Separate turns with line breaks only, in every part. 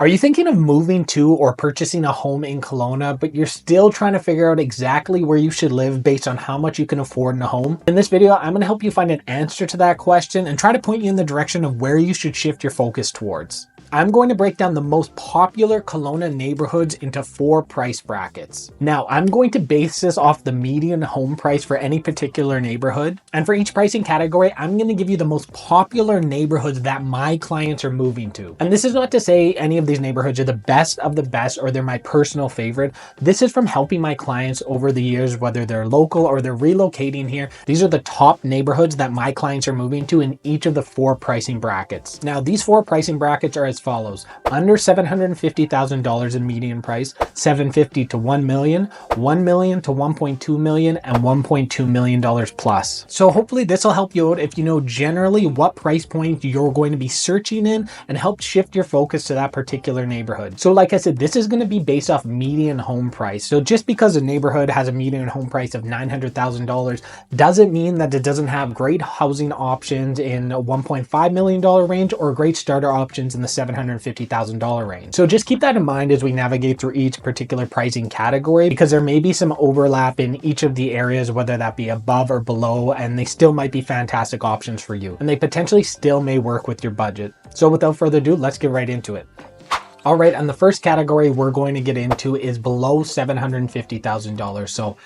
Are you thinking of moving to or purchasing a home in Kelowna, but you're still trying to figure out exactly where you should live based on how much you can afford in a home? In this video, I'm going to help you find an answer to that question and try to point you in the direction of where you should shift your focus towards. I'm going to break down the most popular Kelowna neighborhoods into 4 price brackets. Now, I'm going to base this off the median home price for any particular neighborhood. And for each pricing category, I'm going to give you the most popular neighborhoods that my clients are moving to. And this is not to say any of these neighborhoods are the best of the best or they're my personal favorite. This is from helping my clients over the years, whether they're local or they're relocating here. These are the top neighborhoods that my clients are moving to in each of the 4 pricing brackets. Now, these 4 pricing brackets are as follows: under $750,000 in median price, $750,000 to $1 million, $1 million to $1.2 million, and $1.2 million plus. So hopefully this will help you out if you know generally what price point you're going to be searching in and help shift your focus to that particular neighborhood. So like I said, this is going to be based off median home price. So just because a neighborhood has a median home price of $900,000 doesn't mean that it doesn't have great housing options in a $1.5 million range or great starter options in the $750,000 range. So just keep that in mind as we navigate through each particular pricing category, because there may be some overlap in each of the areas, whether that be above or below, and they still might be fantastic options for you. And they potentially still may work with your budget. So without further ado, let's get right into it. All right, and the first category we're going to get into is below $750,000. So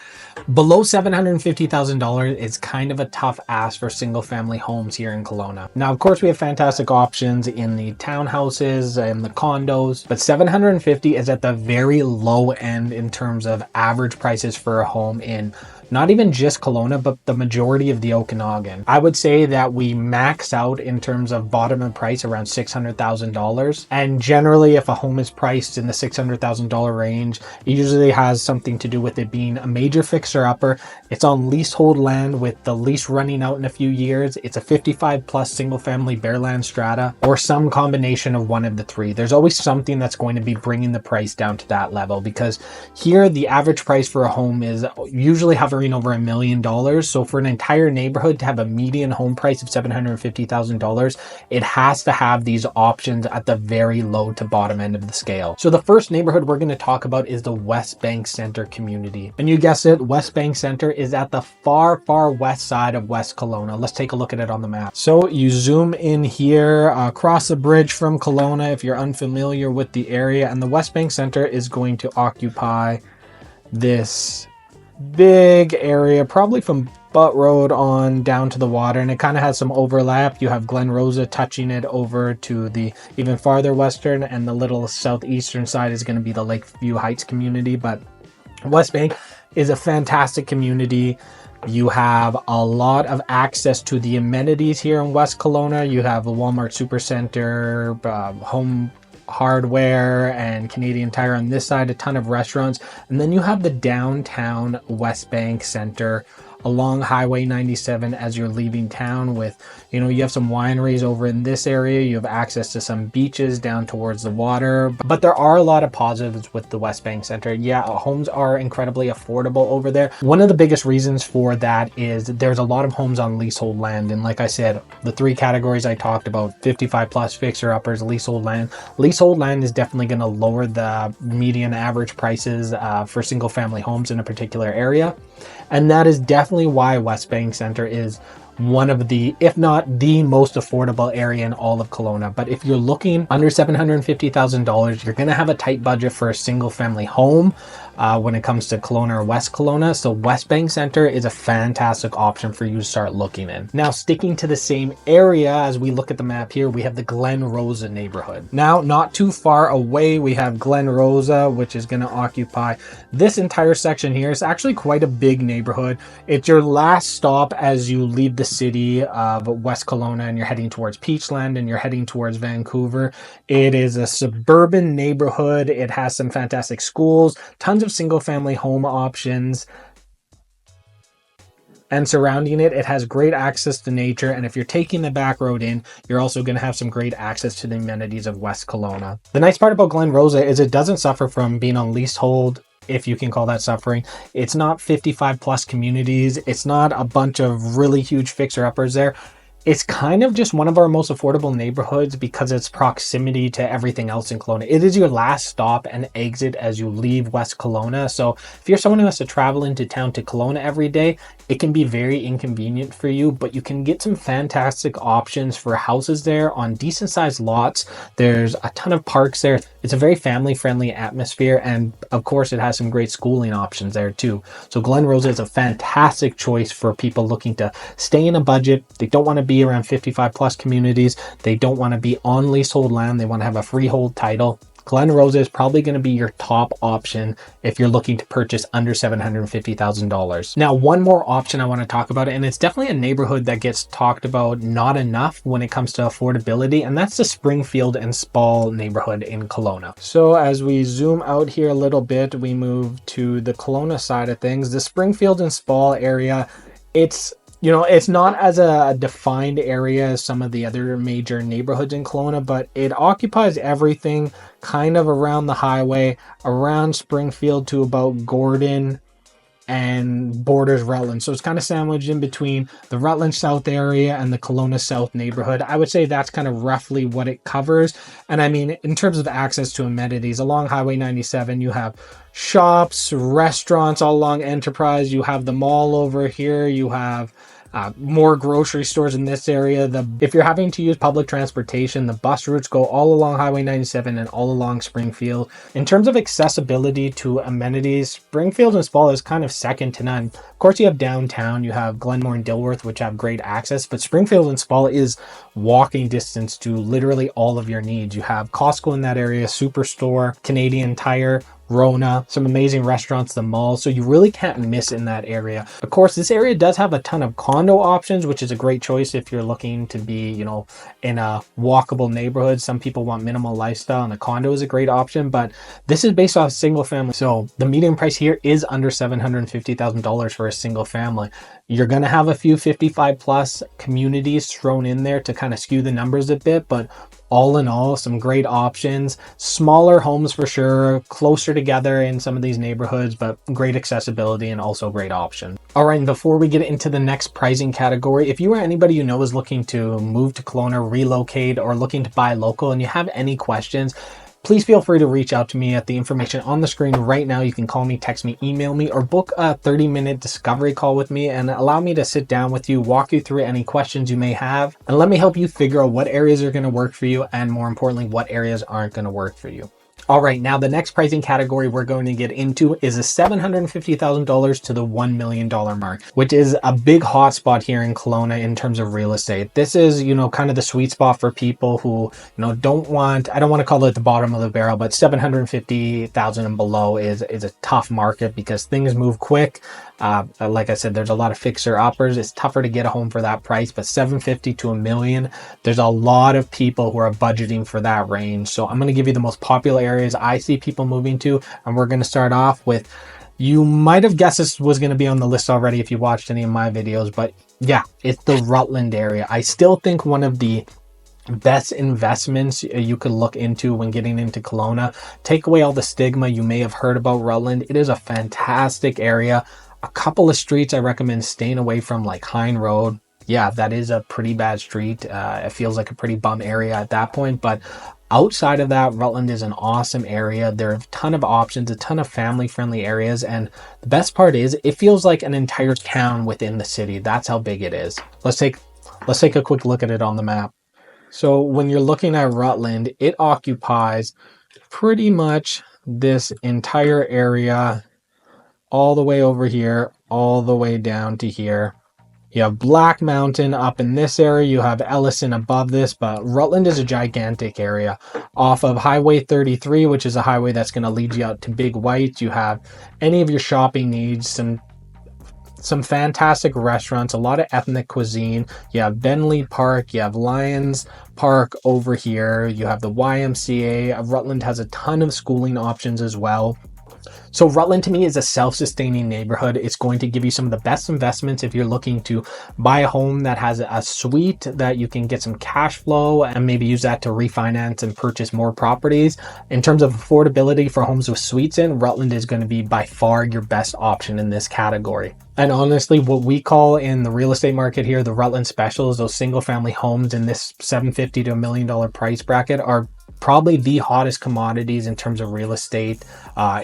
below $750,000 is kind of a tough ask for single family homes here in Kelowna. Now, of course, we have fantastic options in the townhouses and the condos, but $750,000 is at the very low end in terms of average prices for a home in not even just Kelowna, but the majority of the Okanagan. I would say that we max out in terms of bottom end price around $600,000. And generally, if a home is priced in the $600,000 range, it usually has something to do with it being a major fixer-upper. It's on leasehold land with the lease running out in a few years. It's a 55 plus single family bare land strata, or some combination of one of the 3. There's always something that's going to be bringing the price down to that level, because here the average price for a home is usually hovering over $1 million. So for an entire neighborhood to have a median home price of $750,000, it has to have these options at the very low to bottom end of the scale. So the first neighborhood we're going to talk about is the West Bank Center community. And you guessed it, West Bank Center is at the far west side of West Kelowna. Let's take a look at it on the map. So you zoom in here across the bridge from Kelowna if you're unfamiliar with the area, and the West Bank Center is going to occupy this big area, probably from Butt Road on down to the water, and it kind of has some overlap. You have Glen Rosa touching it over to the even farther western, and the little southeastern side is going to be the Lakeview Heights community. But West Bank is a fantastic community. You have a lot of access to the amenities here in West Kelowna. You have a Walmart Supercenter, Home Hardware, and Canadian Tire on this side, a ton of restaurants. And then you have the downtown West Bank Center along Highway 97 as you're leaving town with, you have some wineries over in this area. You have access to some beaches down towards the water, but there are a lot of positives with the West Bank Center. Yeah, homes are incredibly affordable over there. One of the biggest reasons for that is there's a lot of homes on leasehold land. And like I said, the 3 categories I talked about, 55 plus fixer uppers, leasehold land. Leasehold land is definitely going to lower the median average prices for single family homes in a particular area. And that is definitely why West Bank Center is one of the, if not the most affordable area in all of Kelowna. But if you're looking under $750,000, you're going to have a tight budget for a single family home when it comes to Kelowna or West Kelowna. So West Bank Center is a fantastic option for you to start looking in. Now, sticking to the same area as we look at the map here, we have the Glen Rosa neighborhood. Now, not too far away, we have Glen Rosa, which is going to occupy this entire section here. It's actually quite a big neighborhood. It's your last stop as you leave the city of West Kelowna and you're heading towards Peachland and you're heading towards Vancouver. It is a suburban neighborhood. It has some fantastic schools, tons of single family home options, and surrounding it, it has great access to nature. And if you're taking the back road in, you're also going to have some great access to the amenities of West Kelowna. The nice part about Glen Rosa is it doesn't suffer from being on leasehold, if you can call that suffering. It's not 55 plus communities. It's not a bunch of really huge fixer uppers there. It's kind of just one of our most affordable neighborhoods because it's proximity to everything else in Kelowna. It is your last stop and exit as you leave West Kelowna. So if you're someone who has to travel into town to Kelowna every day, it can be very inconvenient for you, but you can get some fantastic options for houses there on decent sized lots. There's a ton of parks there. It's a very family friendly atmosphere. And of course, it has some great schooling options there too. So Glen Rosa is a fantastic choice for people looking to stay in a budget. They don't want to be around 55 plus communities. They don't want to be on leasehold land. They want to have a freehold title. Glen Rosa is probably going to be your top option if you're looking to purchase under $750,000. Now, one more option I want to talk about, and it's definitely a neighborhood that gets talked about not enough when it comes to affordability, and that's the Springfield and Spall neighborhood in Kelowna. So as we zoom out here a little bit, we move to the Kelowna side of things. The Springfield and Spall area, it's not as a defined area as some of the other major neighborhoods in Kelowna, but it occupies everything kind of around the highway, around Springfield to about Gordon and borders Rutland. So it's kind of sandwiched in between the Rutland South area and the Kelowna South neighborhood. I would say that's kind of roughly what it covers. And I mean, in terms of access to amenities, along Highway 97, you have shops, restaurants all along Enterprise. You have the mall over here. You have more grocery stores in this area. If you're having to use public transportation, the bus routes go all along Highway 97 and all along Springfield. In terms of accessibility to amenities, Springfield and Spall is kind of second to none. Of course, you have downtown, you have Glenmore and Dilworth, which have great access, but Springfield and Spall is walking distance to literally all of your needs. You have Costco in that area, Superstore, Canadian Tire, Rona, some amazing restaurants, the mall. So you really can't miss in that area. Of course, this area does have a ton of condo options, which is a great choice if you're looking to be, in a walkable neighborhood. Some people want minimal lifestyle and a condo is a great option, but this is based off single family. So the median price here is under $750,000 for a single family. You're going to have a few 55 plus communities thrown in there to kind of skew the numbers a bit, but all in all, some great options. Smaller homes for sure, closer together in some of these neighborhoods, but great accessibility and also great options. All right, and before we get into the next pricing category, if you or anybody you know is looking to move to Kelowna, relocate, or looking to buy local and you have any questions, please feel free to reach out to me at the information on the screen right now. You can call me, text me, email me, or book a 30-minute discovery call with me and allow me to sit down with you, walk you through any questions you may have, and let me help you figure out what areas are going to work for you and, more importantly, what areas aren't going to work for you. All right, now the next pricing category we're going to get into is the $750,000 to the $1 million mark, which is a big hotspot here in Kelowna in terms of real estate. This is, kind of the sweet spot for people who, I don't want to call it the bottom of the barrel, but $750,000 and below is a tough market because things move quick. Like I said, there's a lot of fixer uppers. It's tougher to get a home for that price, but $750,000 to $1 million, there's a lot of people who are budgeting for that range. So I'm going to give you the most popular areas I see people moving to, and we're going to start off with, you might have guessed this was going to be on the list already if you watched any of my videos, but yeah, it's the Rutland area. I still think one of the best investments you could look into when getting into Kelowna. Take away all the stigma you may have heard about Rutland. It is a fantastic area. A couple of streets I recommend staying away from, like Hine Road. Yeah, that is a pretty bad street. It feels like a pretty bum area at that point, but outside of that, Rutland is an awesome area. There are a ton of options, a ton of family-friendly areas, and the best part is it feels like an entire town within the city. That's how big it is. Let's take a quick look at it on the map. So when you're looking at Rutland, it occupies pretty much this entire area, all the way over here, all the way down to here. You have Black Mountain up in this area. You have Ellison above this, but Rutland is a gigantic area. Off of Highway 33, which is a highway that's going to lead you out to Big White, you have any of your shopping needs, some fantastic restaurants, a lot of ethnic cuisine. You have Bentley Park, you have Lions Park over here, you have the YMCA. Rutland has a ton of schooling options as well. So Rutland to me is a self-sustaining neighborhood. It's going to give you some of the best investments if you're looking to buy a home that has a suite that you can get some cash flow and maybe use that to refinance and purchase more properties. In terms of affordability for homes with suites in, Rutland is going to be by far your best option in this category. And honestly, what we call in the real estate market here, the Rutland specials, those single family homes in this $750 to $1 million price bracket are probably the hottest commodities in terms of real estate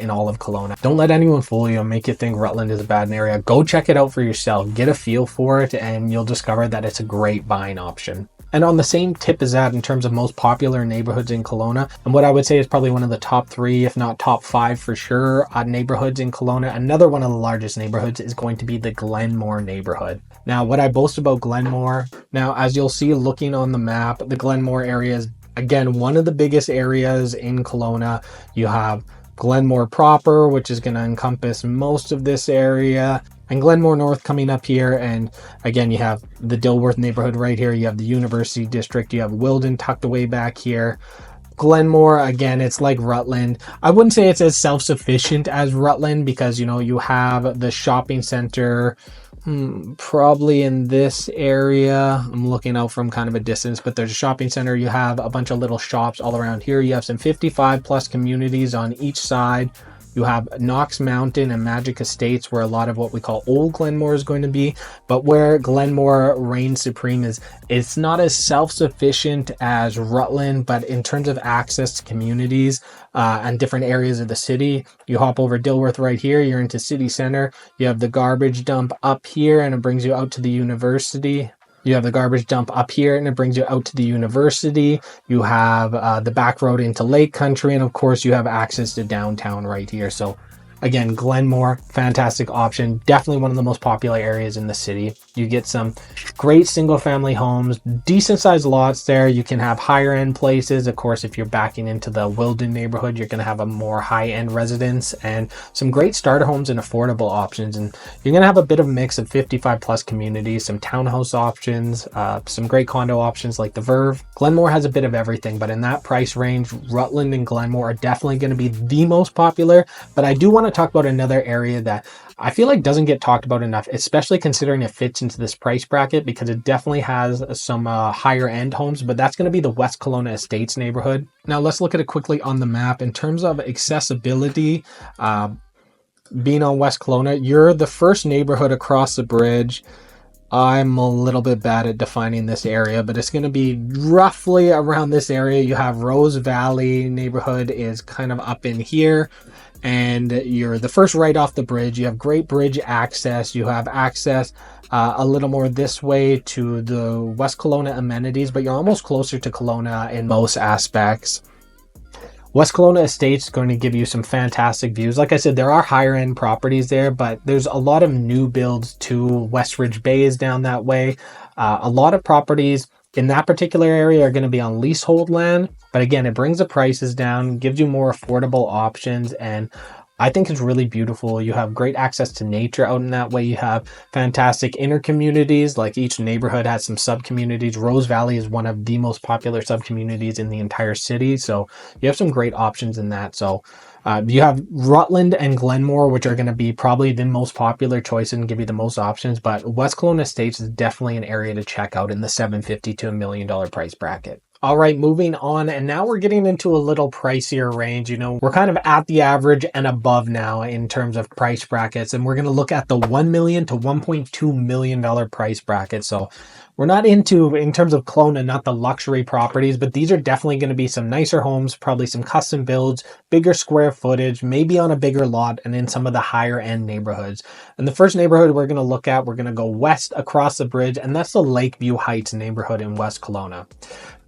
in all of Kelowna. Don't let anyone fool you and make you think Rutland is a bad area. Go check it out for yourself, get a feel for it, and you'll discover that it's a great buying option. And on the same tip as that, in terms of most popular neighborhoods in Kelowna, and what I would say is probably one of the top 3, if not top 5 for sure, neighborhoods in Kelowna, another one of the largest neighborhoods is going to be the Glenmore neighborhood. Now, what I boast about Glenmore, now as you'll see looking on the map, the Glenmore area is, again, one of the biggest areas in Kelowna. You have Glenmore proper, which is going to encompass most of this area, and Glenmore North coming up here. And again, you have the Dilworth neighborhood right here. You have the University District. You have Wilden tucked away back here. Glenmore, again, it's like Rutland. I wouldn't say it's as self-sufficient as Rutland because, you know, you have the shopping center probably in this area. I'm looking out from kind of a distance, but there's a shopping center. You have a bunch of little shops all around here. You have some 55 plus communities on each side. You have Knox Mountain and Magic Estates, where a lot of what we call Old Glenmore is going to be. But where Glenmore reigns supreme is it's not as self-sufficient as Rutland, but in terms of access to communities and different areas of the city, you hop over Dilworth right here, you're into city center. You have the garbage dump up here and it brings you out to the university. You have the garbage dump up here and it brings you out to the university. You have the back road into Lake Country. And of course you have access to downtown right here. So again, Glenmore, fantastic option. Definitely one of the most popular areas in the city. You get some great single family homes, decent sized lots there. You can have higher end places. Of course, if you're backing into the Wilden neighborhood, you're going to have a more high end residence and some great starter homes and affordable options. And you're going to have a bit of a mix of 55 plus communities, some townhouse options, some great condo options like the Verve. Glenmore has a bit of everything, but in that price range, Rutland and Glenmore are definitely going to be the most popular. But I do want to talk about another area that I feel like doesn't get talked about enough, especially considering it fits into this price bracket because it definitely has some higher end homes, but that's going to be the West Kelowna Estates neighborhood. Now let's look at it quickly on the map. In terms of accessibility, being on West Kelowna, you're the first neighborhood across the bridge. I'm a little bit bad at defining this area, but it's going to be roughly around this area. You have Rose Valley neighborhood is kind of up in here. And you're the first right off the bridge. You have great bridge access. You have access a little more this way to the West Kelowna amenities, but you're almost closer to Kelowna in most aspects. West Kelowna Estates is going to give you some fantastic views. Like I said, there are higher end properties there, but there's a lot of new builds too. Westridge Bay is down that way. A lot of properties in that particular area are going to be on leasehold land. But again, it brings the prices down, gives you more affordable options, and I think it's really beautiful. You have great access to nature out in that way. You have fantastic inner communities, like each neighborhood has some sub-communities. Rose Valley is one of the most popular sub-communities in the entire city. So you have some great options in that. So you have Rutland and Glenmore, which are going to be probably the most popular choice and give you the most options. But West Kelowna Estates is definitely an area to check out in the $750 to $1 million price bracket. All right, moving on. And now we're getting into a little pricier range. You know, we're kind of at the average and above now in terms of price brackets. And we're going to look at the $1 million to $1.2 million price bracket. So we're not into, in terms of Kelowna, not the luxury properties, but these are definitely going to be some nicer homes, probably some custom builds, bigger square footage, maybe on a bigger lot and in some of the higher end neighborhoods. And the first neighborhood we're going to look at, we're going to go west across the bridge, and that's the Lakeview Heights neighborhood in West Kelowna.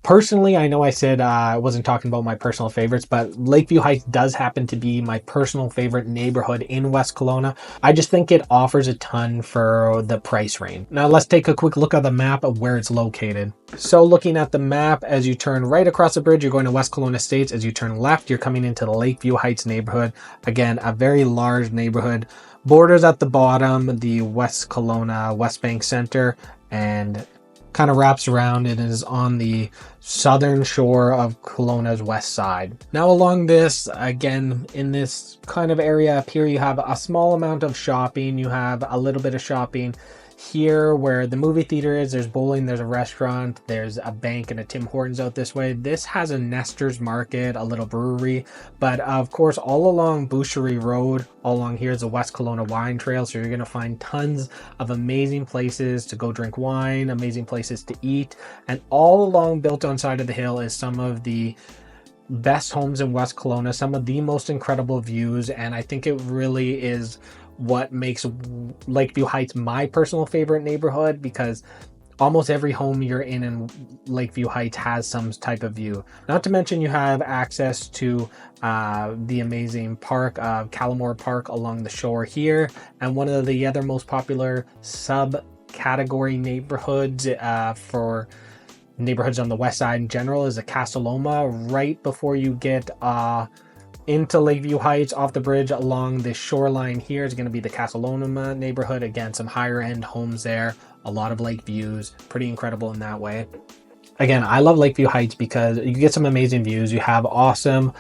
Personally, I know I said I wasn't talking about my personal favorites, but Lakeview Heights does happen to be my personal favorite neighborhood in West Kelowna. I just think it offers a ton for the price range. Now let's take a quick look at the map of where it's located. So looking at the map, as you turn right across the bridge, you're going to West Kelowna Estates. As you turn left, you're coming into the Lakeview Heights neighborhood. Again, a very large neighborhood. Borders at the bottom, the West Kelowna West Bank Center, and kind of wraps around and is on the southern shore of Kelowna's west side. Now along this, again, in this kind of area up here, you have a small amount of shopping. You have a little bit of shopping here where the movie theater is, there's bowling, there's a restaurant, there's a bank and a Tim Hortons out this way. This has a Nestor's Market, a little brewery, but of course all along Boucherie Road, all along here is the West Kelowna Wine Trail, so you're going to find tons of amazing places to go drink wine, amazing places to eat, and all along built on side of the hill is some of the best homes in West Kelowna, some of the most incredible views, and I think it really is what makes Lakeview Heights my personal favorite neighborhood, because almost every home you're in Lakeview Heights has some type of view. Not to mention you have access to the amazing park of Callamore Park along the shore here, and one of the other most popular subcategory neighborhoods for neighborhoods on the west side in general is the Casa Loma. Right before you get into Lakeview Heights off the bridge along the shoreline here is going to be the Casa Loma neighborhood. Again, some higher end homes there, a lot of lake views, pretty incredible in that way. Again, I love Lakeview Heights because you get some amazing views. You have awesome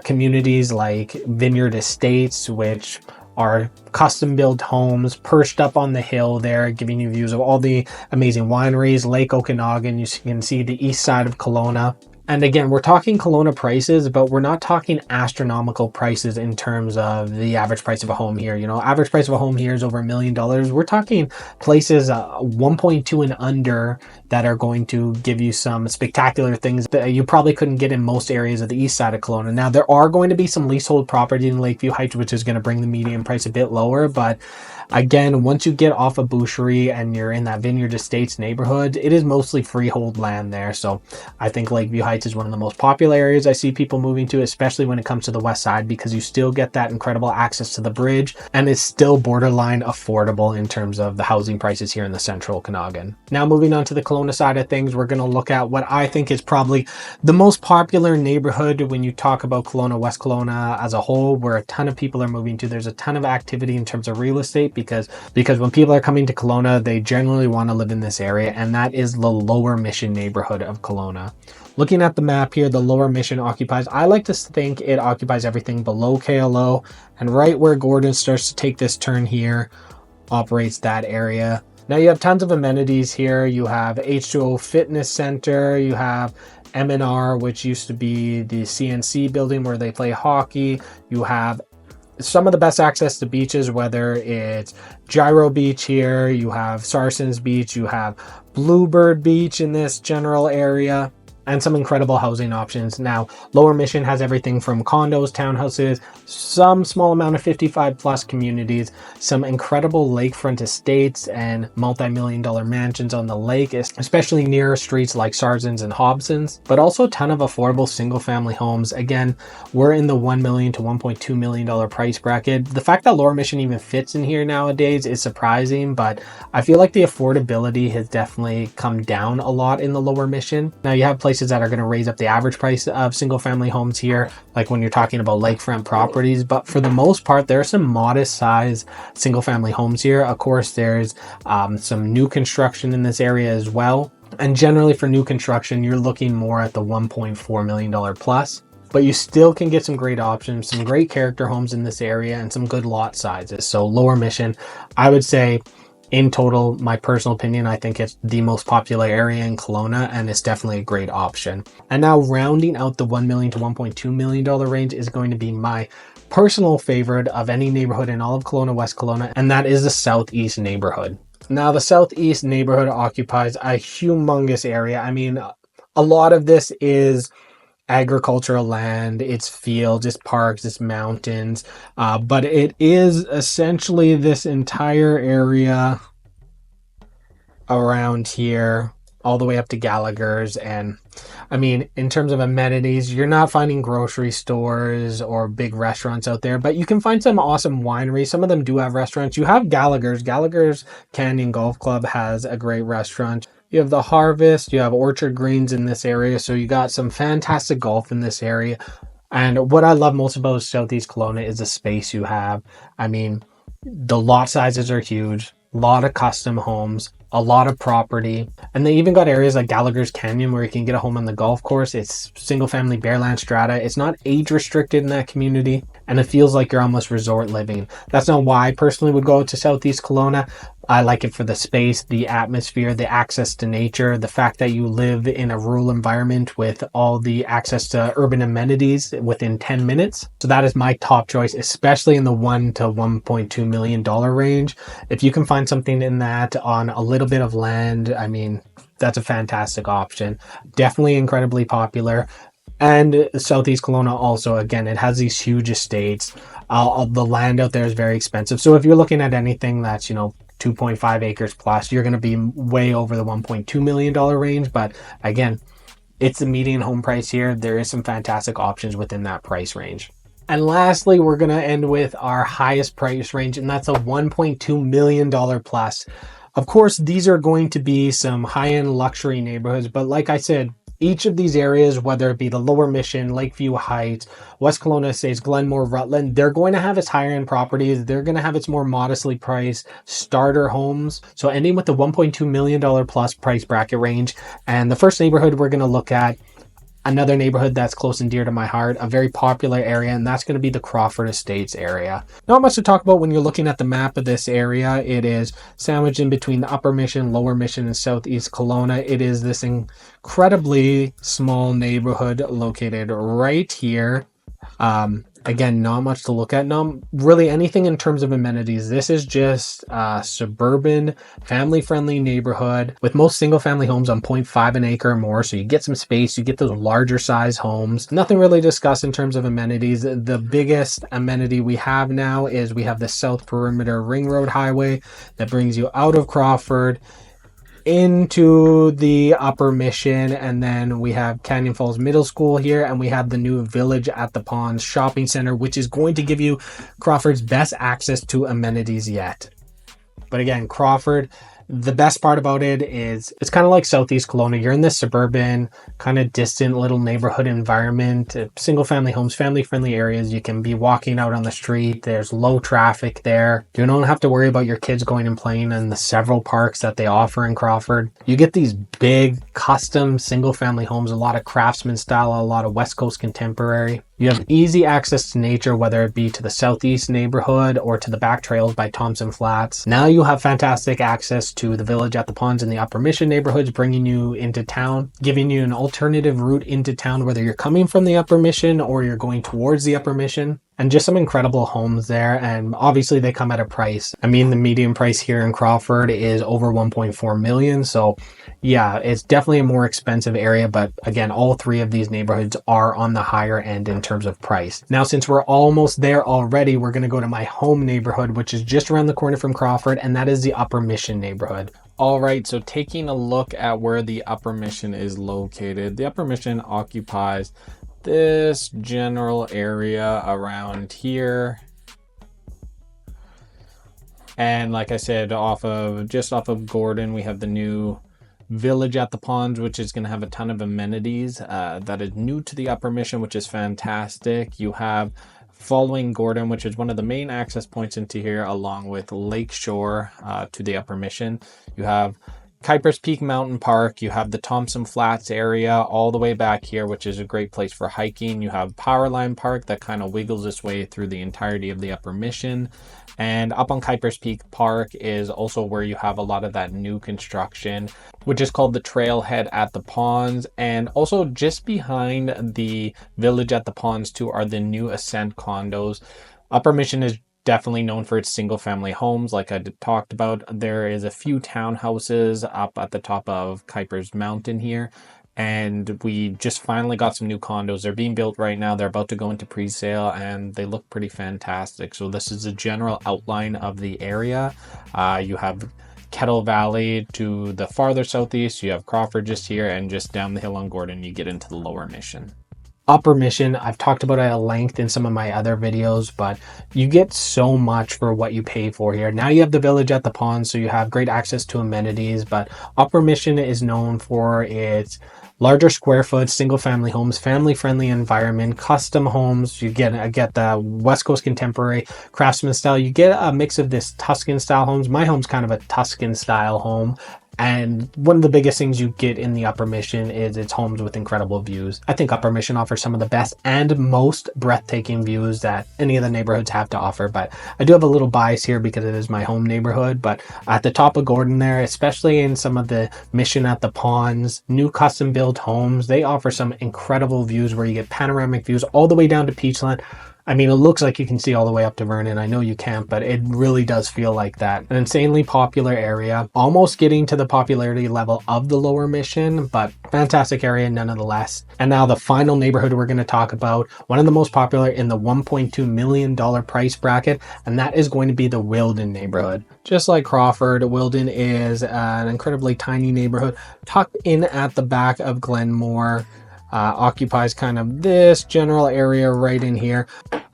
communities like Vineyard Estates, which are custom built homes perched up on the hill there, giving you views of all the amazing wineries, Lake Okanagan. You can see the east side of Kelowna. And again, we're talking Kelowna prices, but we're not talking astronomical prices in terms of the average price of a home here. You know, average price of a home here is over $1 million. We're talking places 1.2 and under that are going to give you some spectacular things that you probably couldn't get in most areas of the east side of Kelowna. Now, there are going to be some leasehold property in Lakeview Heights, which is going to bring the median price a bit lower, but again, once you get off of Boucherie and you're in that Vineyard Estates neighborhood, it is mostly freehold land there. So I think Lakeview Heights is one of the most popular areas I see people moving to, especially when it comes to the west side, because you still get that incredible access to the bridge and it's still borderline affordable in terms of the housing prices here in the central Okanagan. Now moving on to the Kelowna side of things, we're going to look at what I think is probably the most popular neighborhood when you talk about Kelowna, West Kelowna as a whole, where a ton of people are moving to. There's a ton of activity in terms of real estate, because when people are coming to Kelowna, they generally want to live in this area, and that is the Lower Mission neighborhood of Kelowna. Looking at the map here, the Lower Mission occupies, I like to think it occupies everything below KLO, and right where Gordon starts to take this turn here, operates that area. Now you have tons of amenities here. You have H2O Fitness Center, you have M&R, which used to be the CNC building where they play hockey. You have some of the best access to beaches, whether it's Gyro Beach here, you have Sarson's Beach, you have Bluebird Beach in this general area, and some incredible housing options. Now, Lower Mission has everything from condos, townhouses, some small amount of 55 plus communities, some incredible lakefront estates and multi-million-dollar mansions on the lake, especially near streets like Sarson's and Hobson's, but also a ton of affordable single-family homes. Again, we're in the $1 million to $1.2 million price bracket. The fact that Lower Mission even fits in here nowadays is surprising, but I feel like the affordability has definitely come down a lot in the Lower Mission. Now, you have places that are going to raise up the average price of single family homes here, like when you're talking about lakefront properties, but for the most part there are some modest size single family homes here. Of course, there's some new construction in this area as well, and generally for new construction you're looking more at the $1.4 million plus, but you still can get some great options, some great character homes in this area, and some good lot sizes. So Lower Mission, I would say, in total, my personal opinion, I think it's the most popular area in Kelowna, and it's definitely a great option. And now rounding out the $1 million to $1.2 million range is going to be my personal favorite of any neighborhood in all of Kelowna, West Kelowna, and that is the Southeast neighborhood. Now, the Southeast neighborhood occupies a humongous area. I mean, a lot of this is agricultural land, it's fields, it's parks, it's mountains, but it is essentially this entire area around here all the way up to Gallagher's. And I mean, in terms of amenities, you're not finding grocery stores or big restaurants out there, but you can find some awesome wineries. Some of them do have restaurants. You have Gallagher's Canyon Golf Club has a great restaurant. You have the Harvest, you have Orchard Greens in this area, so you got some fantastic golf in this area. And what I love most about Southeast Kelowna is the space you have. I mean, the lot sizes are huge, a lot of custom homes, a lot of property, and they even got areas like Gallagher's Canyon where you can get a home on the golf course. It's single family Bearland strata. It's not age restricted in that community. and it feels like you're almost resort living. That's not why I personally would go to Southeast Kelowna. I like it for the space, the atmosphere, the access to nature, the fact that you live in a rural environment with all the access to urban amenities within 10 minutes. So that is my top choice, especially in the $1 to $1.2 million range. If you can find something in that on a little bit of land, I mean, that's a fantastic option. Definitely incredibly popular. And Southeast Kelowna also, again, it has these huge estates. The land out there is very expensive. So if you're looking at anything that's, 2.5 acres plus, you're going to be way over the $1.2 million range. But again, it's the median home price here. There is some fantastic options within that price range. And lastly, we're going to end with our highest price range, and that's a $1.2 million plus. Of course, these are going to be some high-end luxury neighborhoods, but like I said, each of these areas, whether it be the Lower Mission, Lakeview Heights, West Kelowna Estates, Glenmore, Rutland, they're going to have its higher end properties. They're going to have its more modestly priced starter homes. So ending with the $1.2 million plus price bracket range. And the first neighborhood we're going to look at, another neighborhood that's close and dear to my heart, a very popular area, and that's going to be the Crawford Estates area. Not much to talk about when you're looking at the map of this area. It is sandwiched in between the Upper Mission, Lower Mission, and Southeast Kelowna. It is this incredibly small neighborhood located right here. Again, not much to look at. Not really anything in terms of amenities. This is just a suburban, family-friendly neighborhood with most single-family homes on 0.5 an acre or more. So you get some space, you get those larger size homes. Nothing really discussed in terms of amenities. The biggest amenity we have now is we have the South Perimeter Ring Road Highway that brings you out of Crawford into the Upper Mission, and then we have Canyon Falls Middle School here, and we have the new Village at the Ponds shopping center, which is going to give you Crawford's best access to amenities yet. But again, Crawford, the best part about it is it's kind of like Southeast Kelowna. You're in this suburban, kind of distant little neighborhood environment, single family homes, family friendly areas. You can be walking out on the street. There's low traffic there. You don't have to worry about your kids going and playing in the several parks that they offer in Crawford. You get these big custom single family homes, a lot of craftsman style, a lot of West Coast contemporary. You have easy access to nature, whether it be to the Southeast neighborhood or to the back trails by Thompson Flats. Now you have fantastic access to the Village at the Ponds and the Upper Mission neighborhoods, bringing you into town, giving you an alternative route into town, whether you're coming from the Upper Mission or you're going towards the Upper Mission. And just some incredible homes there. And obviously they come at a price. I mean, the median price here in Crawford is over 1.4 million. So yeah, it's definitely a more expensive area. But again, all three of these neighborhoods are on the higher end in terms of price. Now, since we're almost there already, we're going to go to my home neighborhood, which is just around the corner from Crawford. And that is the Upper Mission neighborhood. All right, so taking a look at where the Upper Mission is located, the Upper Mission occupies this general area around here, and like I said, just off of Gordon, we have the new Village at the Ponds, which is going to have a ton of amenities that is new to the Upper Mission, which is fantastic. You have, following Gordon, which is one of the main access points into here, along with Lakeshore to the Upper Mission, you have Kuiper's Peak Mountain Park. You have the Thompson Flats area all the way back here, which is a great place for hiking. You have Powerline Park that kind of wiggles its way through the entirety of the Upper Mission. And up on Kuiper's Peak Park is also where you have a lot of that new construction, which is called the Trailhead at the Ponds. And also just behind the Village at the Ponds too are the new Ascent condos. Upper Mission is definitely known for its single family homes. Like I talked about, there is a few townhouses up at the top of Kuiper's Mountain here, and we just finally got some new condos. They're being built right now. They're about to go into pre-sale, and they look pretty fantastic. So this is a general outline of the area. You have Kettle Valley to the farther southeast, you have Crawford just here, and just down the hill on Gordon you get into the Lower Mission. Upper Mission, I've talked about it at length in some of my other videos, but you get so much for what you pay for here. Now you have the Village at the Pond, so you have great access to amenities, but Upper Mission is known for its larger square foot, single family homes, family friendly environment, custom homes. You get the West Coast contemporary craftsman style. You get a mix of this Tuscan style homes. My home's kind of a Tuscan style home. And one of the biggest things you get in the Upper Mission is its homes with incredible views. I think Upper Mission offers some of the best and most breathtaking views that any of the neighborhoods have to offer. But I do have a little bias here because it is my home neighborhood. But at the top of Gordon there, especially in some of the Mission at the Ponds, new custom built homes, they offer some incredible views where you get panoramic views all the way down to Peachland. I mean, it looks like you can see all the way up to Vernon. I know you can't, but it really does feel like that. An insanely popular area, almost getting to the popularity level of the Lower Mission, but fantastic area nonetheless. And now the final neighborhood we're going to talk about, one of the most popular in the $1.2 million price bracket, and that is going to be the Wilden neighborhood. Just like Crawford, Wilden is an incredibly tiny neighborhood tucked in at the back of Glenmore. Occupies kind of this general area right in here.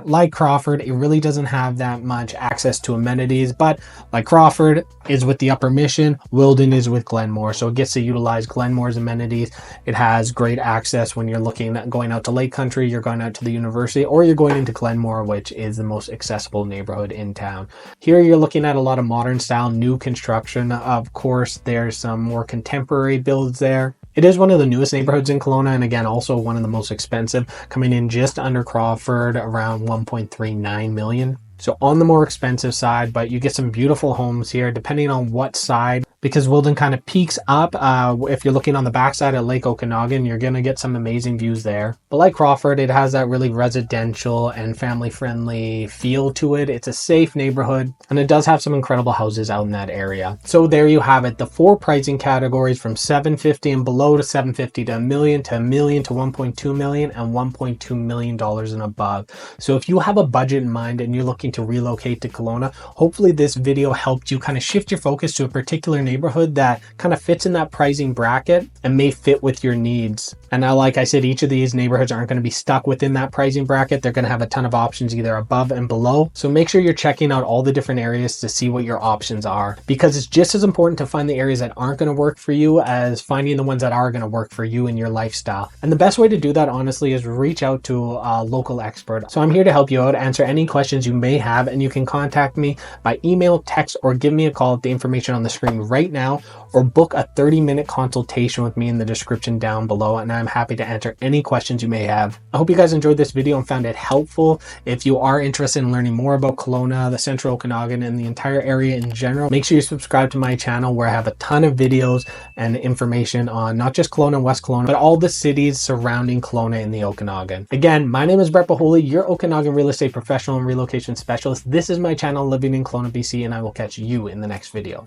Like Crawford, it really doesn't have that much access to amenities, but like Crawford is with the Upper Mission, Wilden is with Glenmore, so it gets to utilize Glenmore's amenities. It has great access when you're looking at going out to Lake Country, you're going out to the university, or you're going into Glenmore, which is the most accessible neighborhood in town. Here you're looking at a lot of modern style, new construction. Of course, there's some more contemporary builds there. It is one of the newest neighborhoods in Kelowna, and again, also one of the most expensive, coming in just under Crawford, around 1.39 million. So on the more expensive side, but you get some beautiful homes here, depending on what side, because Wilden kind of peaks up. If you're looking on the backside at Lake Okanagan, you're going to get some amazing views there. But like Crawford, it has that really residential and family-friendly feel to it. It's a safe neighborhood, and it does have some incredible houses out in that area. So there you have it, the four pricing categories from $750 and below to $750 to $1 million to $1 million to $1.2 million and $1.2 million and above. So if you have a budget in mind and you're looking to relocate to Kelowna, hopefully this video helped you kind of shift your focus to a particular neighborhood that kind of fits in that pricing bracket and may fit with your needs. And now, like I said, each of these neighborhoods aren't going to be stuck within that pricing bracket. They're going to have a ton of options either above and below. So make sure you're checking out all the different areas to see what your options are, because it's just as important to find the areas that aren't going to work for you as finding the ones that are going to work for you and your lifestyle. And the best way to do that, honestly, is reach out to a local expert. So I'm here to help you out, answer any questions you may have, and you can contact me by email, text, or give me a call at the information on the screen right now, or book a 30-minute consultation with me in the description down below, and I'm happy to answer any questions you may have. I hope you guys enjoyed this video and found it helpful. If you are interested in learning more about Kelowna, the Central Okanagan, and the entire area in general, make sure you subscribe to my channel where I have a ton of videos and information on not just Kelowna and West Kelowna, but all the cities surrounding Kelowna in the Okanagan. Again, my name is Boholij, your Okanagan real estate professional and relocation specialist. This is my channel, Living in Kelowna BC, and I will catch you in the next video.